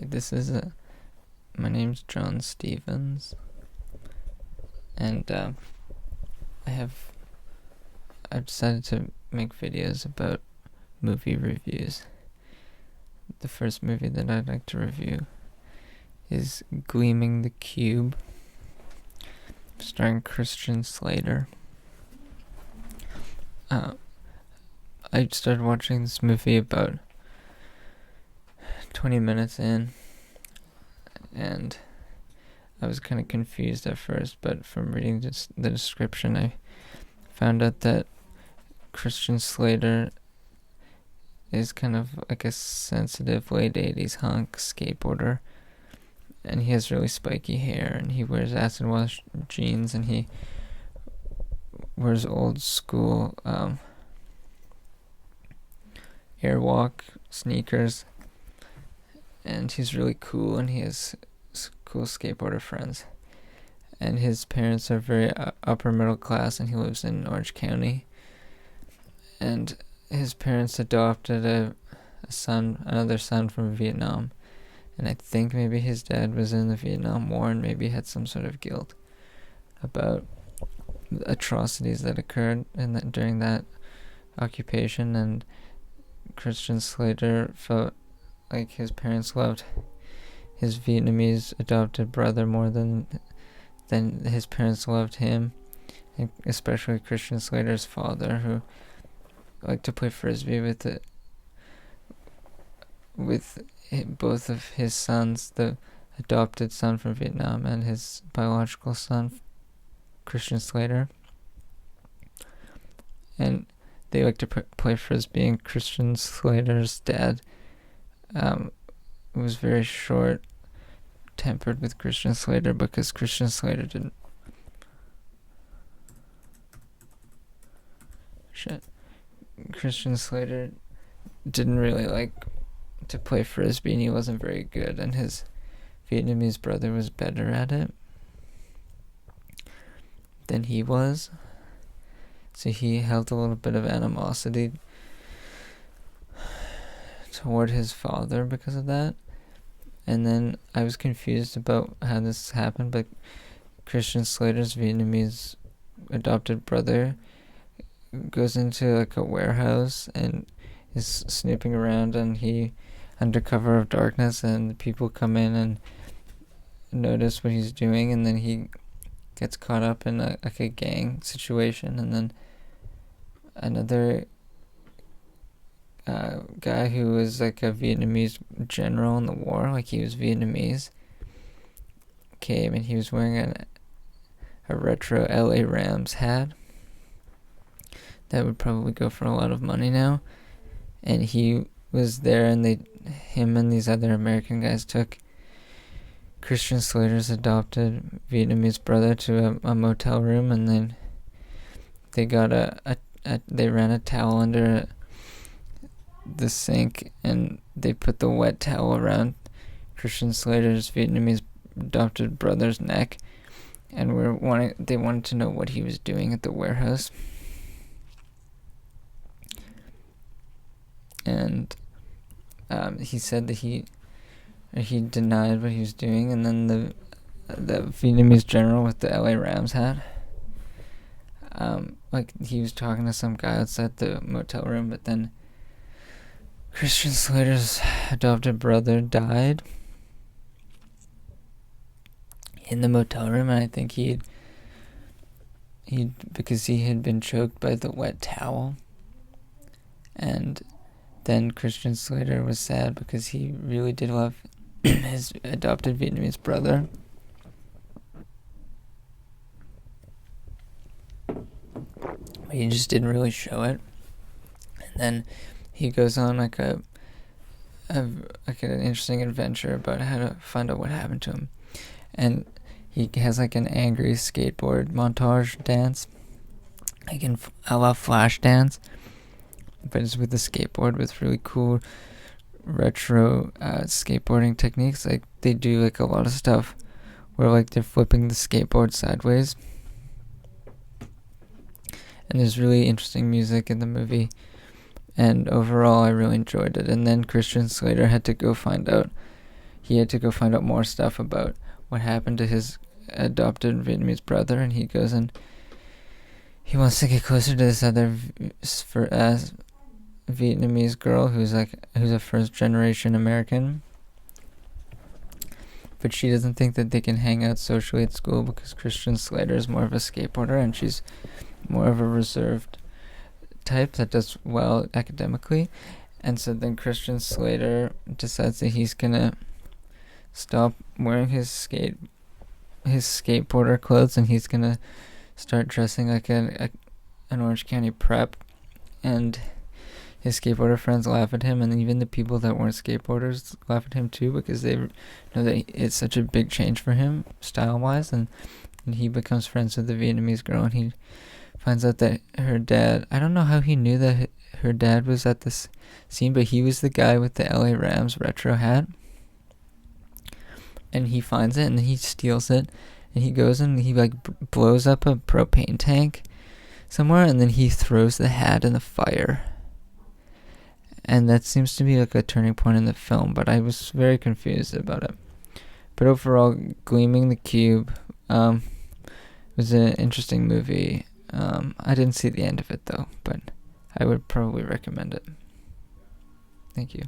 Okay, my name's Jon Stevens, and I've decided to make videos about movie reviews. The first movie that I'd like to review is Gleaming the Cube, starring Christian Slater. I started watching this movie about 20 minutes in, and I was kind of confused at first, but from reading the description, I found out that Christian Slater is kind of like a sensitive late-eighties hunk skateboarder, and he has really spiky hair, and he wears acid wash jeans, and he wears old school airwalk sneakers, and he's really cool, and he has cool skateboarder friends, and his parents are very upper middle class, and he lives in Orange County, and his parents adopted another son from Vietnam, and I think maybe his dad was in the Vietnam War and maybe had some sort of guilt about atrocities that occurred during that occupation, and Christian Slater felt like his parents loved his Vietnamese adopted brother more than his parents loved him, and especially Christian Slater's father, who liked to play frisbee with both of his sons, the adopted son from Vietnam and his biological son, Christian Slater. And they like to play frisbee, and Christian Slater's dad was very short-tempered with Christian Slater because Christian Slater didn't really like to play frisbee, and he wasn't very good, and his Vietnamese brother was better at it than he was, so he held a little bit of animosity toward his father because of that. And then I was confused about how this happened, but Christian Slater's Vietnamese adopted brother goes into like a warehouse and is snooping around, and he, under cover of darkness, and people come in and notice what he's doing, and then he gets caught up in a gang situation, and then another guy who was like a Vietnamese general in the war, like he was Vietnamese, came, and he was wearing a retro LA Rams hat that would probably go for a lot of money now, and he was there, and him and these other American guys took Christian Slater's adopted Vietnamese brother to a motel room, and then they got they ran a towel under the sink, and they put the wet towel around Christian Slater's Vietnamese adopted brother's neck, and they wanted to know what he was doing at the warehouse. And he said that he denied what he was doing, and then the Vietnamese general with the LA Rams hat, like he was talking to some guy outside the motel room, but then Christian Slater's adopted brother died in the motel room, and I think he because he had been choked by the wet towel, and then Christian Slater was sad because he really did love his adopted Vietnamese brother. But he just didn't really show it. And then he goes on like an interesting adventure about how to find out what happened to him. And he has like an angry skateboard montage dance, like in a la Flash dance, but it's with a skateboard with really cool retro skateboarding techniques. Like they do like a lot of stuff where like they're flipping the skateboard sideways, and there's really interesting music in the movie, and overall I really enjoyed it. And then Christian Slater had to go find out he had to go find out more stuff about what happened to his adopted Vietnamese brother, and he goes and he wants to get closer to this other Vietnamese girl who's a first generation American, but she doesn't think that they can hang out socially at school because Christian Slater is more of a skateboarder and she's more of a reserved type that does well academically. And so then Christian Slater decides that he's gonna stop wearing his skateboarder clothes, and he's gonna start dressing like an Orange County prep. And his skateboarder friends laugh at him, and even the people that weren't skateboarders laugh at him too, because they know that it's such a big change for him style-wise. And he becomes friends with the Vietnamese girl, and he finds out that her dad, I don't know how he knew that her dad was at this scene, but he was the guy with the LA Rams retro hat. And he finds it, and he steals it, and he goes and he blows up a propane tank somewhere, and then he throws the hat in the fire. And that seems to be a turning point in the film, but I was very confused about it. But overall, Gleaming the Cube was an interesting movie. I didn't see the end of it though, but I would probably recommend it. Thank you.